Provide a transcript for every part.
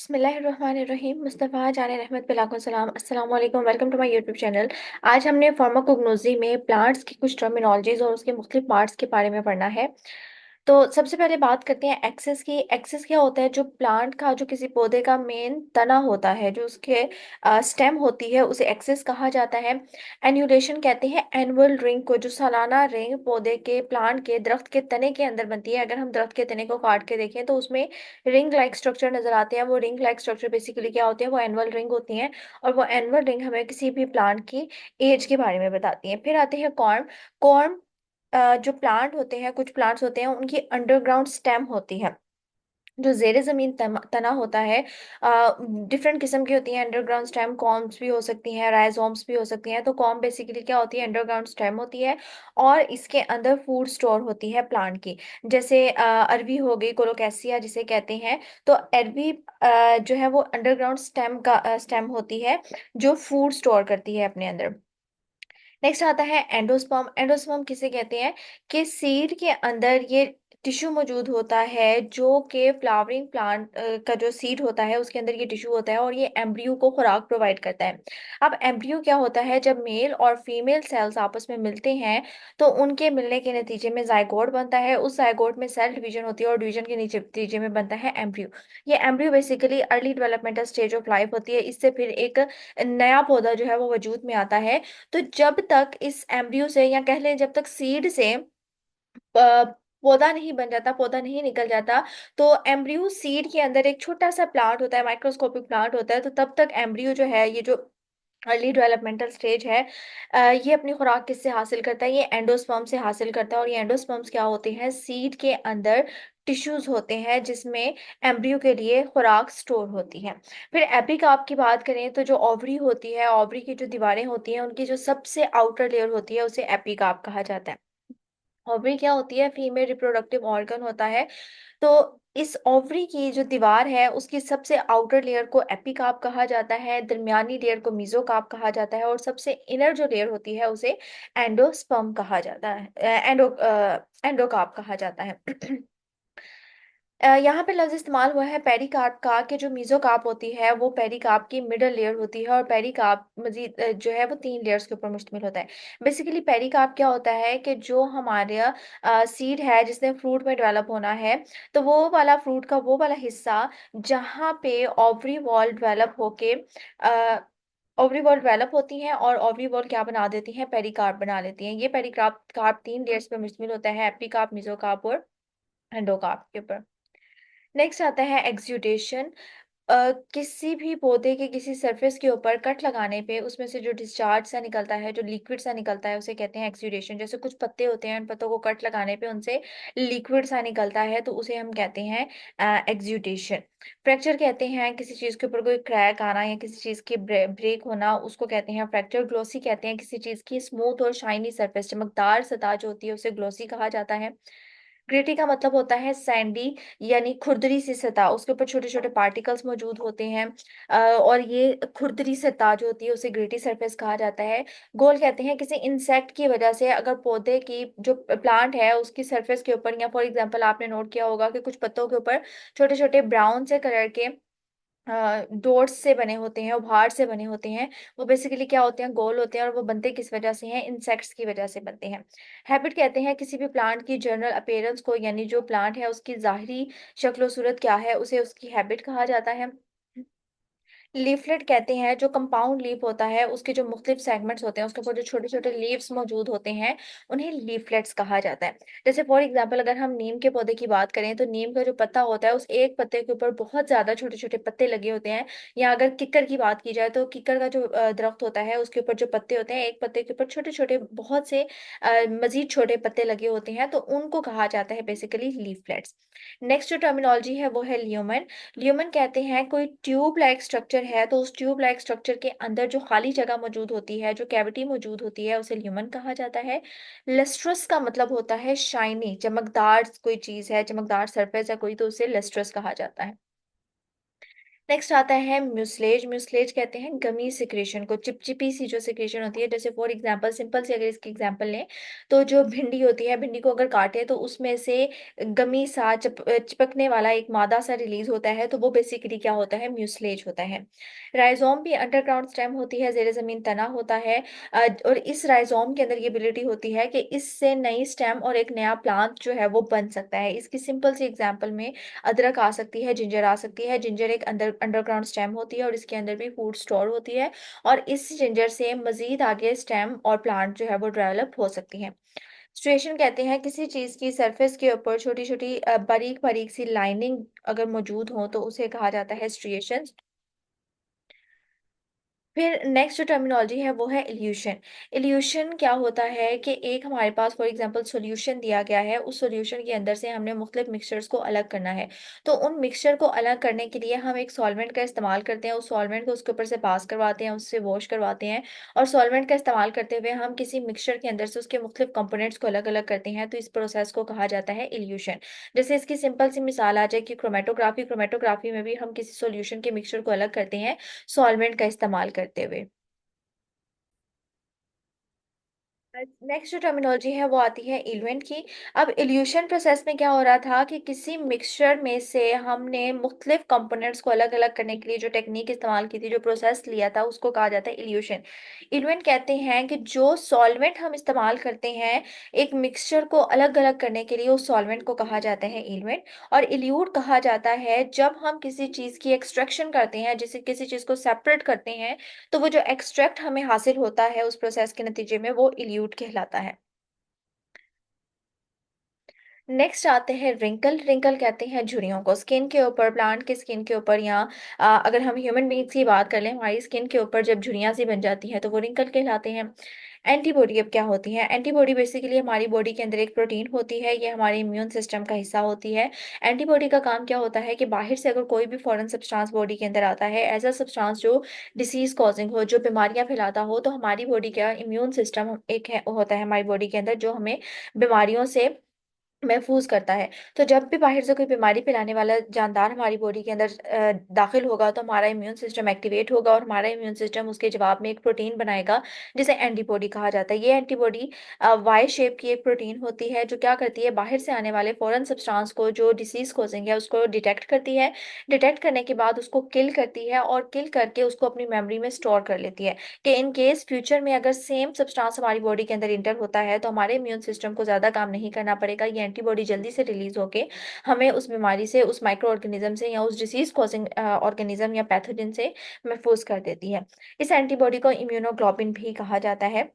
बिस्मिल्लाहिर्रहमानिर्रहीम। मुस्तफ़ा जाने रहमत पे लाखों सलाम। अस्सलाम वालेकुम। Welcome to my YouTube channel. आज हमने फार्माकोग्नोजी में प्लांट्स की कुछ टर्मिनोलॉजीज और उसके मुख्तलिफ पार्ट्स के बारे में पढ़ना है। तो सबसे पहले बात करते हैं एक्सेस की। एक्सेस क्या होता है? जो प्लांट का, जो किसी पौधे का मेन तना होता है, जो उसके स्टेम होती है, उसे एक्सेस कहा जाता है। एन्यूलेशन कहते हैं एनुअल रिंग को, जो सालाना रिंग पौधे के, प्लांट के, दरख्त के तने के अंदर बनती है। अगर हम दरख्त के तने को काट के देखें तो उसमें रिंग लाइक स्ट्रक्चर नजर आते हैं। वो रिंग लाइक स्ट्रक्चर बेसिकली क्या होते हैं? वो एनुअल रिंग होती हैं। और वो एनुअल रिंग हमें किसी भी प्लांट की एज के बारे में बताती हैं। फिर आते हैं कॉर्म। कॉर्म जो प्लांट होते हैं, कुछ प्लांट्स होते हैं, उनकी अंडरग्राउंड स्टेम होती है, जो जेर जमीन तना होता है। डिफरेंट किस्म की होती हैं अंडरग्राउंड स्टेम। कॉम्स भी हो सकती हैं, राइजोम्स भी हो सकती हैं। तो कॉम बेसिकली क्या होती है? अंडरग्राउंड स्टेम होती है और इसके अंदर फूड स्टोर होती है प्लांट की। जैसे अरबी हो गई, कोलोकेसिया जिसे कहते हैं। तो अरबी जो है वो अंडरग्राउंड स्टेम का स्टेम होती है, जो फूड स्टोर करती है अपने अंदर। नेक्स्ट आता है एंडोस्पर्म। एंडोस्पर्म किसे कहते हैं? कि सीड के अंदर ये टिश्यू मौजूद होता है, जो कि फ्लावरिंग प्लांट का जो सीड होता है उसके अंदर ये टिश्यू होता है और ये एम्ब्रियो को खुराक प्रोवाइड करता है। अब एम्ब्रियो क्या होता है? जब मेल और फीमेल सेल्स आपस में मिलते हैं तो उनके मिलने के नतीजे में जाइगोट बनता है। उस जाइगोट में सेल डिवीजन होती है और डिवीजन के नतीजे में बनता है एम्ब्रियो। ये embryo basically early developmental stage of life होती है। इससे फिर एक नया पौधा जो है वो वजूद में आता है। तो जब तक इस एम्ब्रियो से, या कह लें जब तक सीड से पौधा नहीं बन जाता, पौधा नहीं निकल जाता, तो एम्ब्रियो सीड के अंदर एक छोटा सा प्लांट होता है, माइक्रोस्कोपिक प्लांट होता है। तो तब तक एम्ब्रियो जो है, ये जो अर्ली डेवलपमेंटल स्टेज है, ये अपनी खुराक किससे हासिल करता है? ये एंडोस्पर्म से हासिल करता है। और ये एंडोस्पर्म्स क्या होते हैं? सीड के अंदर टिश्यूज होते हैं जिसमें एम्ब्रियो के लिए खुराक स्टोर होती है। फिर एपिकाप की बात करें तो जो ओवरी होती है, ओवरी की जो दीवारें होती हैं, उनकी जो सबसे आउटर लेयर होती है उसे एपिकाप कहा जाता है। ओवरी क्या होती है? फीमेल रिप्रोडक्टिव ऑर्गन होता है। तो इस ओवरी की जो दीवार है उसकी सबसे आउटर लेयर को एपिकाप कहा जाता है, दरमियानी लेयर को मीजोकाप कहा जाता है और सबसे इनर जो लेयर होती है उसे एंडोस्पर्म कहा जाता है, एंडोकाप कहा जाता है। यहाँ पे लफ्ज इस्तेमाल हुआ है पेरिकार्प का, कि जो मीजोकार्प होती है वो पेरिकार्प की मिडल लेयर होती है। और पेरिकार्प मजीद जो है वो 3 लेयर्स के ऊपर मुश्तमिल होता है। बेसिकली पेरिकार्प क्या होता है? कि जो हमारा सीड है जिसने फ्रूट में डेवलप होना है, तो वो वाला फ्रूट का वो वाला हिस्सा जहाँ पे ओवरी वॉल डेवलप होके ओवरी वॉल डेवलप होती हैं और ओवरी वॉल क्या बना देती हैं? पेरिकार्प बना लेती हैं। ये पेरिकार्प कार्प 3 लेयर्स पे मुश्तमिल होता है, एपिकार्प, मीजोकार्प और एंडोकार्प के ऊपर। नेक्स्ट आता है एक्सुडेशन। किसी भी पौधे के किसी सरफेस के ऊपर कट लगाने पे उसमें से जो डिस्चार्ज सा निकलता है, जो लिक्विड सा निकलता है, उसे कहते हैं एक्सुडेशन। जैसे कुछ पत्ते होते हैं, उन पत्तों को कट लगाने पे उनसे लिक्विड सा निकलता है, तो उसे हम कहते हैं एक्सुडेशन। फ्रैक्चर कहते हैं किसी चीज के ऊपर कोई क्रैक आना या किसी चीज की ब्रेक होना, उसको कहते हैं फ्रैक्चर। ग्लोसी कहते हैं किसी चीज की स्मूथ और शाइनी सरफेस, चमकदार सतह जो होती है उसे ग्लोसी कहा जाता है। ग्रेटी का मतलब होता है सैंडी, यानी खुरदरी सी सतह, उसके ऊपर छोटे छोटे पार्टिकल्स मौजूद होते हैं। और ये खुरदरी सतह जो होती है उसे ग्रेटी सरफेस कहा जाता है। गोल कहते हैं किसी इंसेक्ट की वजह से अगर पौधे की जो प्लांट है उसकी सरफेस के ऊपर, या फॉर एग्जांपल आपने नोट किया होगा कि कुछ पत्तों के ऊपर छोटे छोटे ब्राउन से कलर के डॉट्स से बने होते हैं, उभार से बने होते हैं। वो बेसिकली क्या होते हैं? गोल होते हैं। और वो बनते किस वजह से हैं? इंसेक्ट्स की वजह से बनते हैं। हैबिट कहते हैं किसी भी प्लांट की जनरल अपीयरेंस को, यानी जो प्लांट है उसकी जाहिरी शक्ल सूरत क्या है, उसे उसकी हैबिट कहा जाता है। लीफलेट कहते हैं जो कंपाउंड लीफ होता है उसके जो मुख्तलिफ सेगमेंट्स होते हैं उसके ऊपर जो छोटे छोटे लीव्स मौजूद होते हैं, उन्हें लीफलेट्स कहा जाता है। जैसे फॉर एग्जांपल अगर हम नीम के पौधे की बात करें तो नीम का जो पत्ता होता है उस एक पत्ते के ऊपर बहुत ज्यादा छोटे छोटे पत्ते लगे होते हैं। या अगर किक्कर की बात की जाए तो किक्कर का जो दरख्त होता है उसके ऊपर जो पत्ते होते हैं, एक पत्ते के ऊपर छोटे छोटे बहुत से मजीद छोटे पत्ते लगे होते हैं, तो उनको कहा जाता है बेसिकली लीफलेट्स। नेक्स्ट जो टर्मिनोलॉजी है वो है ल्यूमेन। ल्यूमेन कहते हैं कोई ट्यूब लाइक स्ट्रक्चर है, तो उस ट्यूब लाइक स्ट्रक्चर के अंदर जो खाली जगह मौजूद होती है, जो कैविटी मौजूद होती है, उसे ल्यूमेन कहा जाता है। लस्ट्रस का मतलब होता है शाइनी, चमकदार कोई चीज है, चमकदार सरफेस है कोई, तो उसे लस्ट्रस कहा जाता है। नेक्स्ट आता है म्यूसलेज। म्यूसलेज कहते हैं गमी सिक्रेशन को, चिपचिपी सी जो सिक्रेशन होती है। जैसे फॉर एग्जांपल, सिंपल से अगर इसकी एग्जांपल लें तो जो भिंडी होती है, भिंडी को अगर काटे तो उसमें से गमी सा चिपकने वाला एक मादा सा रिलीज होता है, तो वो बेसिकली क्या होता है, म्यूसलेज होता है। राइजोम भी अंडरग्राउंड स्टेम होती है, जेर जमीन तना होता है। और इस राइजोम के अंदर ये एबिलिटी होती है कि इससे नई स्टेम और एक नया प्लांट जो है वो बन सकता है। इसकी सिंपल सी एग्जांपल में अदरक आ सकती है, जिंजर आ सकती है। जिंजर एक अंडरग्राउंड स्टेम होती है और इसके अंदर भी फूड स्टोर होती है, और इस जिंजर से मजीद आगे स्टेम और प्लांट जो है वो डेवलप हो सकती है। स्ट्रेशन कहते हैं किसी चीज की सरफेस के ऊपर छोटी छोटी बारीक बारीक सी लाइनिंग अगर मौजूद हो तो उसे कहा जाता है स्ट्रिएशन। फिर नेक्स्ट जो टर्मिनोलॉजी है वो है इल्यूशन। इल्यूशन क्या होता है कि एक हमारे पास फॉर एग्जांपल सॉल्यूशन दिया गया है, उस सॉल्यूशन के अंदर से हमने मुख्तलिफ मिक्सचर्स को अलग करना है। तो उन मिक्सचर को अलग करने के लिए हम एक सॉल्वेंट का इस्तेमाल करते हैं, उस सॉल्वेंट को उसके ऊपर से पास करवाते हैं, उससे वॉश करवाते हैं। और सॉल्वेंट का इस्तेमाल करते हुए हम किसी मिक्सचर के अंदर से उसके मुख्तलिफ कंपोनेंट्स को अलग अलग करते हैं, तो इस प्रोसेस को कहा जाता है इल्यूशन। जैसे इसकी सिंपल सी मिसाल आ जाए कि क्रोमेटोग्राफी, क्रोमेटोग्राफी में भी हम किसी सॉल्यूशन के मिक्सचर को अलग करते हैं सॉल्वेंट का इस्तेमाल करते हुए। नेक्स्ट जो टर्मिनोलॉजी है वो आती है इल्यूएंट की। अब इल्यूशन प्रोसेस में क्या हो रहा था कि किसी मिक्सचर में से हमने मुख्तलिफ कंपोनेंट्स को अलग अलग करने के लिए जो टेक्निक इस्तेमाल की थी, जो प्रोसेस लिया था, उसको कहा जाता है इल्यूशन। इल्यूएंट कहते हैं कि जो सॉल्वेंट हम इस्तेमाल करते हैं एक मिक्सचर को अलग अलग करने के लिए, उस सॉल्वेंट को कहा जाता है इल्यूएंट। और इल्यूट कहा जाता है जब हम किसी चीज़ की एक्सट्रैक्शन करते हैं, जिसे किसी चीज़ को सेपरेट करते हैं, तो वो जो एक्सट्रैक्ट हमें हासिल होता है उस प्रोसेस के नतीजे में, वो इल्यूट कहलाता है। नेक्स्ट आते हैं रिंकल। रिंकल कहते हैं झुर्रियों को, स्किन के ऊपर, प्लांट की स्किन के ऊपर, या अगर हम ह्यूमन बींग्स की बात कर लें, हमारी स्किन के ऊपर जब झुर्रियां सी बन जाती हैं तो वो रिंकल कहलाते हैं। एंटीबॉडी अब क्या होती है? एंटीबॉडी बेसिकली हमारी बॉडी के अंदर एक प्रोटीन होती है, ये हमारे इम्यून सिस्टम का हिस्सा होती है। एंटीबॉडी का काम क्या होता है कि बाहर से अगर कोई भी फॉरेन सब्सटेंस बॉडी के अंदर आता है, ऐसा सब्सटेंस जो डिसीज कॉजिंग हो, जो बीमारियां फैलाता हो, तो हमारी बॉडी का इम्यून सिस्टम एक है होता है हमारी बॉडी के अंदर, जो हमें बीमारियों से महफूज करता है। तो जब भी बाहर से कोई बीमारी फैलाने वाला जानदार हमारी बॉडी के अंदर दाखिल होगा, तो हमारा इम्यून सिस्टम एक्टिवेट होगा और हमारा इम्यून सिस्टम उसके जवाब में एक प्रोटीन बनाएगा, जिसे एंटीबॉडी कहा जाता है। ये एंटीबॉडी वाई शेप की एक प्रोटीन होती है, जो क्या करती है, बाहर से आने वाले फॉरेन सब्सटेंस को, जो डिसीज कॉजिंग है, उसको डिटेक्ट करती है। डिटेक्ट करने के बाद उसको किल करती है, और किल करके उसको अपनी मेमोरी में स्टोर कर लेती है कि इन केस फ्यूचर में अगर सेम सब्सटेंस हमारी बॉडी के अंदर इंटर होता है, तो हमारे इम्यून सिस्टम को ज़्यादा काम नहीं करना पड़ेगा, ये एंटीबॉडी जल्दी से रिलीज होके हमें उस बीमारी से, उस माइक्रो ऑर्गेनिज्म से, या उस डिसीज कॉजिंग ऑर्गेनिज्म या पैथोजन से महफूज कर देती है। इस एंटीबॉडी को इम्यूनोग्लोबिन भी कहा जाता है।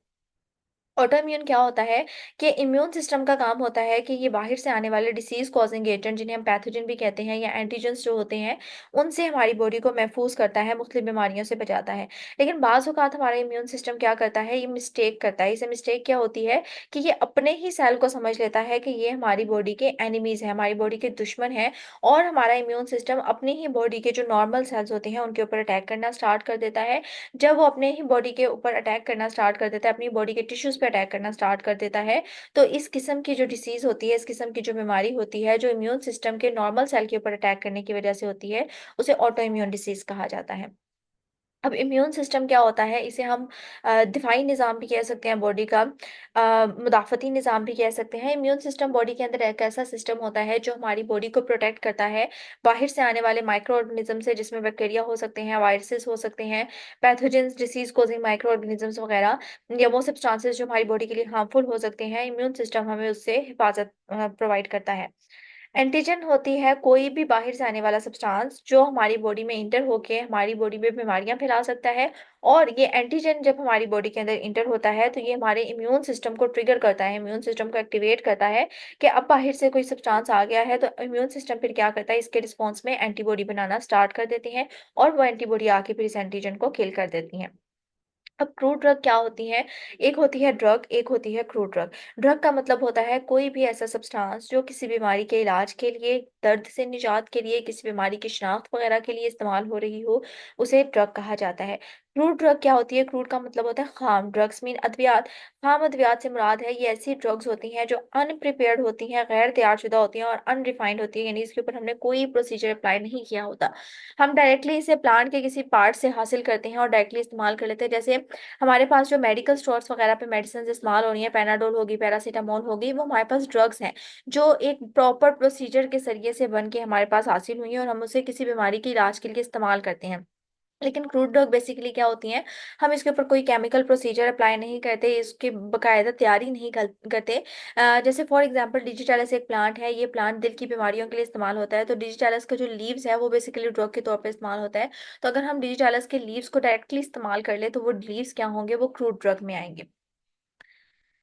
ऑटोइम्यून क्या होता है कि इम्यून सिस्टम का काम होता है कि ये बाहर से आने वाले डिसीज कॉजिंग एजेंट, जिन्हें हम पैथोजन भी कहते हैं, या एंटीजेंस जो होते हैं, उनसे हमारी बॉडी को महफूज करता है, मुख्तलिफ बीमारियों से बचाता है। लेकिन बाज़ औक़ात हमारा इम्यून सिस्टम क्या करता है, ये मिस्टेक करता है। इसे मिस्टेक क्या होती है कि ये अपने ही सेल को समझ लेता है कि ये हमारी बॉडी के एनिमीज हैं, हमारी बॉडी के दुश्मन हैं, और हमारा इम्यून सिस्टम अपनी ही बॉडी के जो नॉर्मल सेल्स होते हैं उनके ऊपर अटैक करना स्टार्ट कर देता है। जब वो अपने ही बॉडी के ऊपर अटैक करना स्टार्ट कर देता है, अपनी बॉडी के टिश्यूज पे अटैक करना स्टार्ट कर देता है, तो इस किस्म की जो डिसीज होती है, इस किस्म की जो बीमारी होती है, जो इम्यून सिस्टम के नॉर्मल सेल के ऊपर अटैक करने की वजह से होती है, उसे ऑटो इम्यून डिसीज कहा जाता है। अब इम्यून सिस्टम क्या होता है, इसे हम दिफाई निज़ाम भी कह सकते हैं बॉडी का, मुदाफ़ती निज़ाम भी कह सकते हैं। इम्यून सिस्टम बॉडी के अंदर एक ऐसा सिस्टम होता है जो हमारी बॉडी को प्रोटेक्ट करता है बाहर से आने वाले माइक्रो ऑर्गेनिज्म से, जिसमें बैक्टीरिया हो सकते हैं, वायरसेस हो सकते हैं, pathogens, disease causing micro organisms वगैरह, या वो सब्सटेंसेस जो हमारी बॉडी के लिए हार्मफुल हो सकते हैं। इम्यून सिस्टम हमें उससे हिफाजत प्रोवाइड करता है। एंटीजन होती है कोई भी बाहर से आने वाला सब्सटेंस जो हमारी बॉडी में इंटर होके हमारी बॉडी में बीमारियां फैला सकता है। और ये एंटीजन जब हमारी बॉडी के अंदर इंटर होता है, तो ये हमारे इम्यून सिस्टम को ट्रिगर करता है, इम्यून सिस्टम को एक्टिवेट करता है कि अब बाहर से कोई सब्सटेंस आ गया है। तो इम्यून सिस्टम फिर क्या करता है, इसके रिस्पॉन्स में एंटीबॉडी बनाना स्टार्ट कर देती है, और वो एंटीबॉडी आके फिर इस एंटीजन को किल कर देती है। अब क्रूड ड्रग क्या होती है? एक होती है ड्रग, एक होती है क्रूड ड्रग। ड्रग का मतलब होता है कोई भी ऐसा सब्सटेंस जो किसी बीमारी के इलाज के लिए, दर्द से निजात के लिए, किसी बीमारी की शिनाख्त वगैरह के लिए इस्तेमाल हो रही हो, उसे ड्रग कहा जाता है। क्रूड ड्रग क्या होती है? क्रूड का मतलब होता है खाम। ड्रग्स मीन अद्वियात। खाम अद्वियात से मुराद है ये ऐसी ड्रग्स होती हैं जो अनप्रिपेयर्ड होती हैं, गैर तैयारशुदा होती हैं और अनरिफाइंड होती है, यानी इसके ऊपर हमने कोई प्रोसीजर अप्लाई नहीं किया होता। हम डायरेक्टली इसे प्लांट के किसी पार्ट से हासिल करते हैं और डायरेक्टली इस्तेमाल कर लेते हैं। जैसे हमारे पास जो मेडिकल स्टोर्स वगैरह पे मेडिसिन इस्तेमाल हो रही है, पेनाडोल होगी, पैरासीटामोल होगी, वो हमारे पास ड्रग्स हैं जो एक प्रॉपर प्रोसीजर के जरिए से बन के हमारे पास हासिल हुई है और हम उसे किसी बीमारी के इलाज के लिए इस्तेमाल करते हैं। लेकिन क्रूड ड्रग बेसिकली क्या होती हैं? हम इसके ऊपर कोई केमिकल प्रोसीजर अप्लाई नहीं करते, इसकी बकायदा तैयारी नहीं करते। जैसे फॉर एग्जांपल डिजिटालिस एक प्लांट है, ये प्लांट दिल की बीमारियों के लिए इस्तेमाल होता है। तो डिजिटालिस का जो लीव्स है वो बेसिकली ड्रग के तौर पे इस्तेमाल होता है। तो अगर हम डिजिटालिस के लीव्स को डायरेक्टली इस्तेमाल कर ले तो वो लीव्स क्या होंगे? वो क्रूड ड्रग में आएंगे।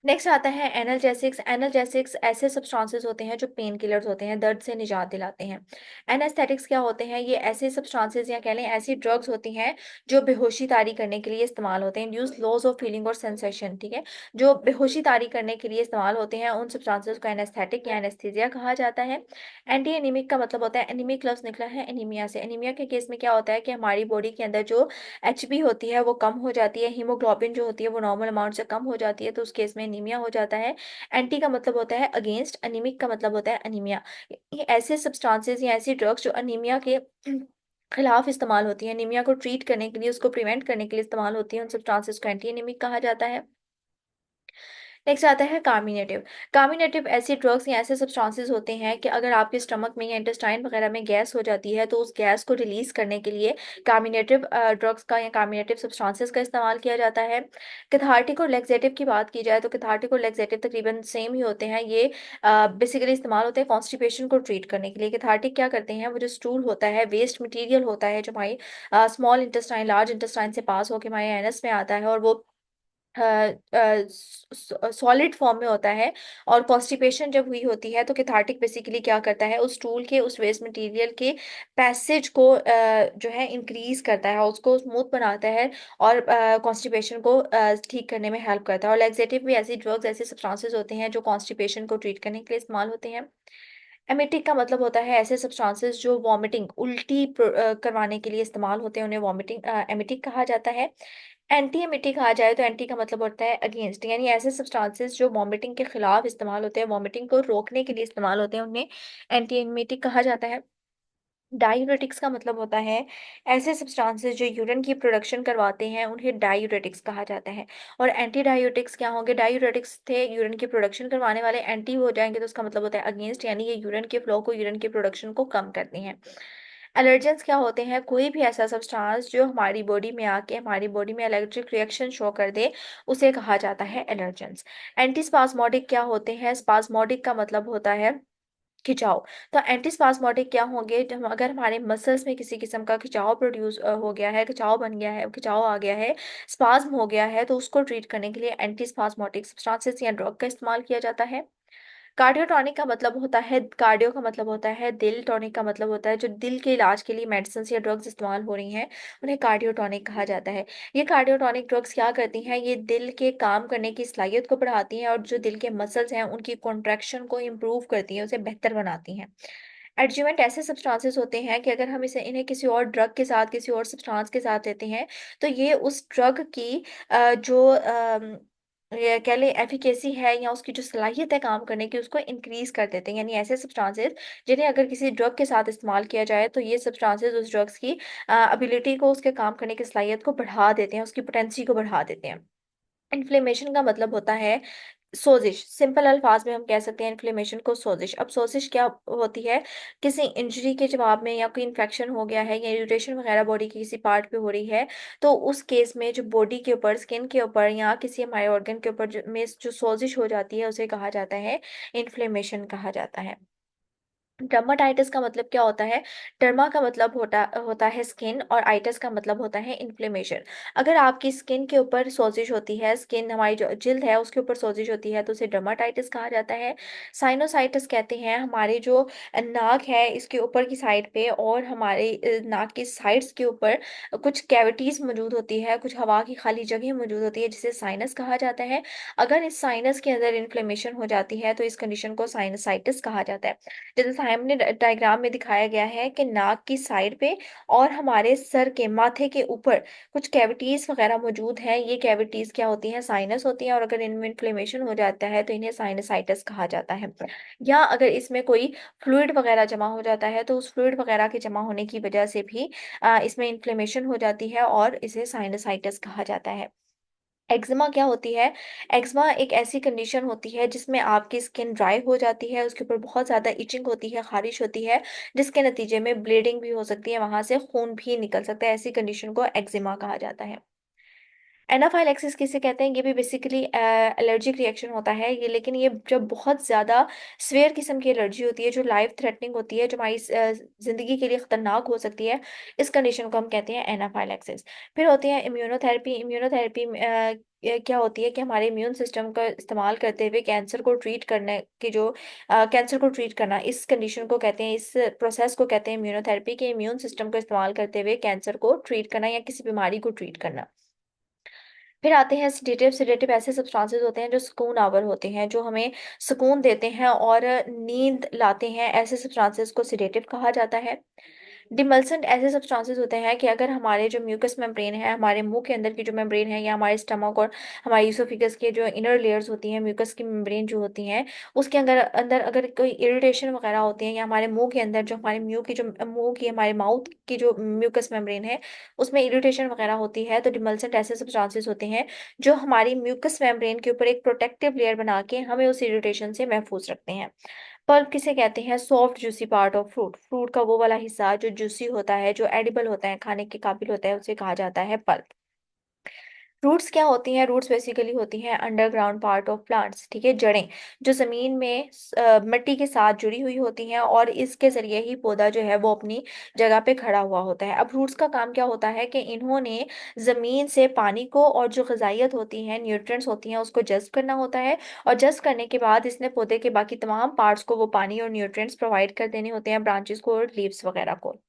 नेक्स्ट आता है एनाल्जेसिक्स। एनाल्जेसिक्स ऐसे सब्सटेंसेस होते हैं जो पेन किलर्स होते हैं, दर्द से निजात दिलाते हैं। एनेस्थेटिक्स क्या होते हैं? ये ऐसे सब्सटेंसेस या कह लें ऐसी ड्रग्स होती हैं जो बेहोशी तारी करने के लिए इस्तेमाल होते हैं। इंड्यूस लॉस ऑफ फीलिंग और सेंसेशन, ठीक है, जो बेहोशी तारी करने के लिए इस्तेमाल होते हैं, उन सब्सटेंसेस को एनेस्थेटिक या एनेस्थीसिया कहा जाता है। एंटी एनीमिक का मतलब होता है, एनीमिक लफ्ज निकला है एनीमिया से। एनीमिया के केस में क्या होता है कि हमारी बॉडी के अंदर जो एचबी होती है वो कम हो जाती है, हीमोग्लोबिन जो होती है वो नॉर्मल अमाउंट से कम हो जाती है, तो उस केस में एनीमिया हो जाता है। एंटी का मतलब होता है अगेंस्ट, एनीमिक का मतलब होता है अनीमिया। ये ऐसे सब्सटेंसेस या ऐसी ड्रग्स जो अनीमिया के खिलाफ इस्तेमाल होती है, अनीमिया को ट्रीट करने के लिए, उसको प्रिवेंट करने के लिए इस्तेमाल होती है, उन सब्सटेंसेस को एंटी एनीमिक कहा जाता है। नेक्स्ट आता है कार्मिनेटिव। कार्मिनेटिव ऐसे ड्रग्स या ऐसे सब्सटेंसेस होते हैं कि अगर आपके स्टमक में या इंटेस्टाइन वगैरह में गैस हो जाती है तो उस गैस को रिलीज करने के लिए कार्मिनेटिव ड्रग्स का या कार्मिनेटिव सब्सटेंसेस का इस्तेमाल किया जाता है। कैथार्टिक और लेक्सेटिव की बात की जाए तो कैथार्टिक और लेक्सेटिव तकरीबन सेम ही होते हैं। ये बेसिकली इस्तेमाल होते हैं कॉन्स्टिपेशन को ट्रीट करने के लिए। कैथार्टिक क्या करते हैं? वो जो स्टूल होता है, वेस्ट मटीरियल होता है जो हमारी स्मॉल इंटेस्टाइन लार्ज इंटेस्टाइन से पास होकर हमारे एनस में आता है और वो सॉलिड फॉर्म में होता है। और कॉन्स्टिपेशन जब हुई होती है तो कैथार्टिक बेसिकली क्या करता है? उस टूल के, उस वेस्ट मटेरियल के पैसेज को जो है इंक्रीज करता है, उसको स्मूथ बनाता है और कॉन्स्टिपेशन को ठीक करने में हेल्प करता है। और लैक्सेटिव भी ऐसी ड्रग्स, ऐसे सब्सटेंसेस होते हैं जो कॉन्स्टिपेशन को ट्रीट करने के लिए इस्तेमाल होते हैं। एमिटिक का मतलब होता है ऐसे सब्सटेंसेस जो वॉमिटिंग, उल्टी करवाने के लिए इस्तेमाल होते हैं, उन्हें वॉमिटिंग एमिटिक कहा जाता है। एंटी एमिटिक कहा जाए तो एंटी का मतलब होता है अगेंस्ट, यानी ऐसे सब्सटेंसेस जो वॉमिटिंग के खिलाफ इस्तेमाल होते हैं, वॉमिटिंग को रोकने के लिए इस्तेमाल होते हैं, उन्हें एंटी एमिटिक कहा जाता है। डायूरेटिक्स का मतलब होता है ऐसे सब्सटेंसेस जो यूरिन की प्रोडक्शन करवाते हैं, उन्हें डायूरेटिक्स कहा जाता है। और एंटी डायूरेटिक्स क्या होंगे? डायूरेटिक्स थे यूरिन की प्रोडक्शन करवाने वाले, एंटी हो जाएंगे तो उसका मतलब होता है अगेंस्ट, यानी ये यूरिन के फ्लो को, यूरिन की प्रोडक्शन को कम करते हैं। एलर्जेंस क्या होते हैं? कोई भी ऐसा सब्सटेंस जो हमारी बॉडी में आके हमारी बॉडी में इलेक्ट्रिक रिएक्शन शो कर दे, उसे कहा जाता है एलर्जेंस। एंटी स्पास्मोडिक क्या होते हैं? स्पास्मोडिक का मतलब होता है खिंचाव। तो एंटीस्पास्मोटिक क्या होंगे? जब अगर हमारे मसल्स में किसी किस्म का खिंचाव प्रोड्यूस हो गया है, खिंचाव बन गया है, खिंचाव आ गया है, स्पाज्म हो गया है, तो उसको ट्रीट करने के लिए एंटीस्पास्मोटिक सब्सटेंसेस या ड्रग का इस्तेमाल किया जाता है। कार्डियोटॉनिक का मतलब होता है, कार्डियो का मतलब होता है दिल, टॉनिक का मतलब होता है जो दिल के इलाज के लिए मेडिसिन या ड्रग्स इस्तेमाल हो रही हैं, उन्हें कार्डियोटॉनिक कहा जाता है। ये कार्डियोटॉनिक ड्रग्स क्या करती हैं? ये दिल के काम करने की सलाहियत को बढ़ाती हैं और जो दिल के मसल्स हैं उनकी कॉन्ट्रैक्शन को इम्प्रूव करती हैं, उसे बेहतर बनाती हैं। एडजुवेंट ऐसे सब्सटेंसेस होते हैं कि अगर हम इन्हें किसी और ड्रग के साथ, किसी और सब्सटेंस के साथ लेते हैं तो ये उस ड्रग की जो ये कह लें एफिकेसी है या उसकी जो सलाहियत है काम करने की, उसको इंक्रीज कर देते हैं। यानी ऐसे सब्सटेंसेस जिन्हें अगर किसी ड्रग के साथ इस्तेमाल किया जाए तो ये सब्सटेंसेस उस ड्रग्स की एबिलिटी को, उसके काम करने की सलाहियत को बढ़ा देते हैं, उसकी पोटेंसी को बढ़ा देते हैं। इन्फ्लेमेशन का मतलब होता है सोजिश। सिंपल अल्फाज में हम कह सकते हैं इन्फ्लेमेशन को सोजिश। अब सोजिश क्या होती है? किसी इंजरी के जवाब में या कोई इन्फेक्शन हो गया है या इरिटेशन वगैरह बॉडी के किसी पार्ट पे हो रही है, तो उस केस में जो बॉडी के ऊपर, स्किन के ऊपर या किसी हमारे ऑर्गन के ऊपर में जो सोजिश हो जाती है उसे कहा जाता है इन्फ्लेमेशन कहा जाता है। डर्माटाइटिस का मतलब क्या होता है? डर्मा का मतलब होता होता है स्किन और आइटिस का मतलब होता है इन्फ्लेमेशन। अगर आपकी स्किन के ऊपर सोजिश होती है, स्किन हमारी जो जिल्द है उसके ऊपर सोजिश होती है तो उसे डर्माटाइटिस कहा जाता है। साइनोसाइटिस कहते हैं हमारे जो नाक है इसके ऊपर की साइड पे और हमारे नाक की साइड्स के ऊपर कुछ कैविटीज मौजूद होती है, कुछ हवा की खाली जगह मौजूद होती है जिसे साइनस कहा जाता है। अगर इस साइनस के अंदर इन्फ्लेमेशन हो जाती है तो इस कंडीशन को साइनसाइटिस कहा जाता है। जैसे सामने डायग्राम में दिखाया गया है कि नाक की साइड पे और हमारे सर के माथे के ऊपर कुछ कैविटीज वगैरह मौजूद हैं। ये कैविटीज क्या होती हैं? साइनस होती हैं, और अगर इनमें इन्फ्लेमेशन हो जाता है तो इन्हें साइनसाइटिस कहा जाता है। या अगर इसमें कोई फ्लूइड वगैरह जमा हो जाता है तो उस फ्लूइड वगैरह के जमा होने की वजह से भी इसमें इन्फ्लेमेशन हो जाती है और इसे साइनसाइटिस कहा जाता है। एक्जिमा क्या होती है? एक्जिमा एक ऐसी कंडीशन होती है जिसमें आपकी स्किन ड्राई हो जाती है, उसके ऊपर बहुत ज़्यादा इचिंग होती है, खारिश होती है, जिसके नतीजे में ब्लीडिंग भी हो सकती है, वहां से खून भी निकल सकता है। ऐसी कंडीशन को एक्जिमा कहा जाता है। एनाफाइलैक्सिस किसे कहते हैं? ये भी बेसिकली एलर्जिक रिएक्शन होता है ये, लेकिन ये जब बहुत ज़्यादा स्वेयर किस्म की एलर्जी होती है जो लाइफ थ्रेटनिंग होती है, जो हमारी ज़िंदगी के लिए ख़तरनाक हो सकती है, इस कंडीशन को हम कहते हैं एनाफाइलैक्सिस। फिर होती है इम्यूनोथेरेपी। इम्यूनोथेरेपी क्या होती है कि हमारे इम्यून सिस्टम का इस्तेमाल करते हुए कैंसर को ट्रीट करने की जो कैंसर को ट्रीट करना, इस कंडीशन को कहते हैं, इस प्रोसेस को कहते हैं इम्यूनोथेरेपी, के इम्यून सिस्टम को इस्तेमाल करते हुए कैंसर को ट्रीट करना या किसी बीमारी को ट्रीट करना। फिर आते हैं सिडेटिव। सिडेटिव ऐसे सब्सटेंसेस होते हैं जो सुकून आवर होते हैं, जो हमें सुकून देते हैं और नींद लाते हैं। ऐसे सब्सटेंसेस को सिडेटिव कहा जाता है। डिमल्सेंट ऐसे सब्सटेंसेस होते हैं कि अगर हमारे जो म्यूकस मेम्ब्रेन है, हमारे मुंह के अंदर की जो मेम्ब्रेन है, या हमारे स्टमक और हमारी ईसोफेगस के जो इनर लेयर्स होती हैं, म्यूकस की मेम्ब्रेन जो होती हैं, उसके अंदर अंदर अगर कोई इरिटेशन वगैरह होती है, या हमारे मुंह के अंदर जो हमारे मुंह की हमारे माउथ की जो म्यूकस मेम्ब्रेन है उसमें इरिटेशन वगैरह होती है, तो डिमल्सेंट ऐसे सब्सटेंसेस होते हैं जो हमारी म्यूकस मेम्ब्रेन के ऊपर एक प्रोटेक्टिव लेयर बना के हमें उस इरिटेशन से महफूज रखते हैं। पल्प किसे कहते हैं? Soft juicy part of fruit. Fruit का वो वाला हिस्सा जो जूसी होता है, जो एडिबल होता है, खाने के काबिल होता है, उसे कहा जाता है पल्प। रूट्स क्या होती हैं? रूट्स बेसिकली होती हैं अंडरग्राउंड पार्ट ऑफ प्लांट्स, ठीक है, जड़ें जो जमीन में मिट्टी के साथ जुड़ी हुई होती हैं, और इसके जरिए ही पौधा जो है वो अपनी जगह पे खड़ा हुआ होता है। अब रूट्स का काम क्या होता है कि इन्होंने जमीन से पानी को और जो ग़िज़ाइयत होती है, न्यूट्रिएंट्स होती हैं, उसको जज़्ब करना होता है, और जज़्ब करने के बाद इसने पौधे के बाकी तमाम पार्ट्स को वो पानी और न्यूट्रिएंट्स प्रोवाइड कर देने होते हैं, ब्रांचेस को और लीव्स वगैरह को।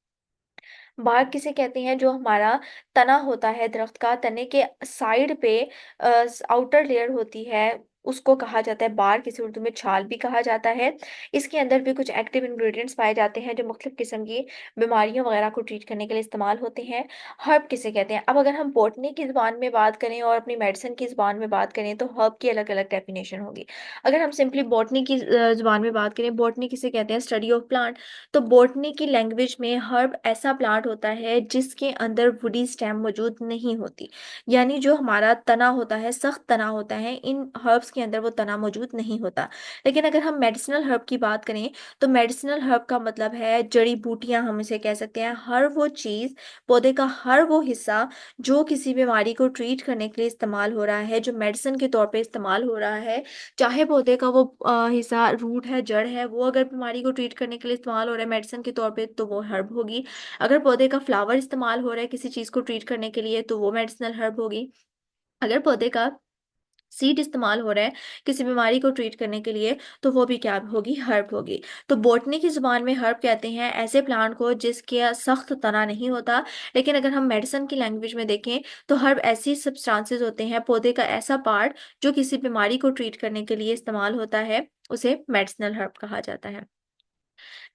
बाग किसे कहते हैं? जो हमारा तना होता है दरख्त का, तने के साइड पे आउटर लेयर होती है, उसको कहा जाता है बार, किसी उर्दू में छाल भी कहा जाता है। इसके अंदर भी कुछ एक्टिव इंग्रेडिएंट्स पाए जाते हैं जो मुख्तलिफ किस्म की बीमारियों वगैरह को ट्रीट करने के लिए इस्तेमाल होते हैं। हर्ब किसे कहते हैं? अब अगर हम बॉटनी की ज़ुबान में बात करें और अपनी मेडिसिन की ज़ुबान में बात करें तो हर्ब की अलग अलग डेफिनेशन होगी। अगर हम सिंपली बॉटनी की ज़ुबान में बात करें, बॉटनी किसे कहते हैं? Study of plant. तो बॉटनी की लैंग्वेज में हर्ब ऐसा प्लांट होता है जिसके अंदर वुडी स्टेम मौजूद नहीं होती, यानी जो हमारा तना होता है, सख्त तना होता है, इन हर्ब्स के अंदर वो तना मौजूद नहीं होता। लेकिन अगर हम मेडिसिनल हर्ब की बात करें तो मेडिसिनल हर्ब का मतलब है जड़ी बूटियां, हम इसे कह सकते हैं, हर वो चीज़, पौधे का हर वो हिस्सा जो किसी बीमारी को ट्रीट करने के लिए इस्तेमाल हो रहा है, जो मेडिसिन के तौर पे इस्तेमाल हो रहा है, चाहे पौधे का वो हिस्सा रूट है, जड़ है, वो अगर बीमारी को ट्रीट करने के लिए इस्तेमाल हो रहा है मेडिसिन के तौर पे तो वो हर्ब होगी। अगर पौधे का फ्लावर इस्तेमाल हो रहा है किसी चीज़ को ट्रीट करने के लिए तो वो मेडिसिनल हर्ब होगी। अगर पौधे का सीड इस्तेमाल हो रहा है किसी बीमारी को ट्रीट करने के लिए तो वो भी क्या होगी? हर्ब होगी। तो बॉटनी की ज़ुबान में हर्ब कहते हैं ऐसे प्लांट को जिसके सख्त तना नहीं होता। लेकिन अगर हम मेडिसिन की लैंग्वेज में देखें तो हर्ब ऐसी सब्सटेंसेस होते हैं, पौधे का ऐसा पार्ट जो किसी बीमारी को ट्रीट करने के लिए इस्तेमाल होता है, उसे मेडिसिनल हर्ब कहा जाता है।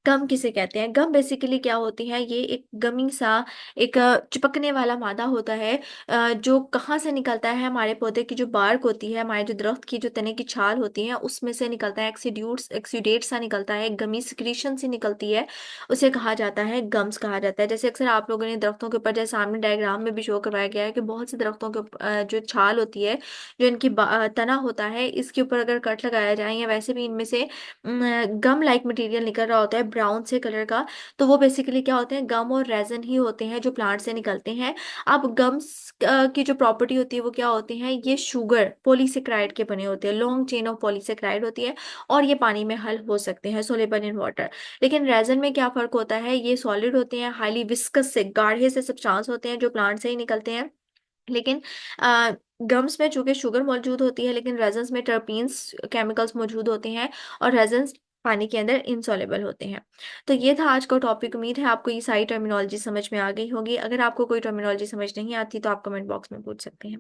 गम किसे कहते हैं? गम बेसिकली क्या होती है? ये एक गमी सा, एक चिपकने वाला मादा होता है, जो कहाँ से निकलता है? हमारे पौधे की जो बार्क होती है, हमारे जो दरख्त की जो तने की छाल होती है उसमें से निकलता है, एक्सीडेट सा निकलता है, गमी सिक्रीशन सी निकलती है, उसे कहा जाता है गम्स कहा जाता है। जैसे अक्सर आप लोगों ने दरख्तों के ऊपर, जैसे सामने डायग्राम में भी शो करवाया गया है कि बहुत से दरख्तों के जो छाल होती है, जो इनकी तना होता है, इसके ऊपर अगर कट लगाया जाए या वैसे भी इनमें से गम लाइक मटेरियल निकल रहा होता है ब्राउन से कलर का, तो वो बेसिकली क्या होते हैं? गम और रेजन ही होते हैं जो प्लांट से निकलते हैं। अब गम्स की जो प्रॉपर्टी होती है वो क्या होती है? ये शुगर पॉलीसेक्राइड के बने होते हैं, लॉन्ग चेन ऑफ पॉलीसेक्राइड होती है, और ये पानी में हल हो सकते हैं, सोलेबल इन वाटर। लेकिन रेजन में क्या फर्क होता है? ये सॉलिड होते हैं, हाईली विस्कस से, गाढ़े से सब्सटेंस होते हैं जो प्लांट से ही निकलते हैं। लेकिन गम्स में चूंकि शुगर मौजूद होती है, लेकिन रेजन्स में टर्पीन्स केमिकल्स मौजूद होते हैं, और रेजन्स पानी के अंदर इनसॉल्युबल होते हैं। तो ये था आज का टॉपिक। उम्मीद है आपको ये सारी टर्मिनोलॉजी समझ में आ गई होगी। अगर आपको कोई टर्मिनोलॉजी समझ नहीं आती तो आप कमेंट बॉक्स में पूछ सकते हैं।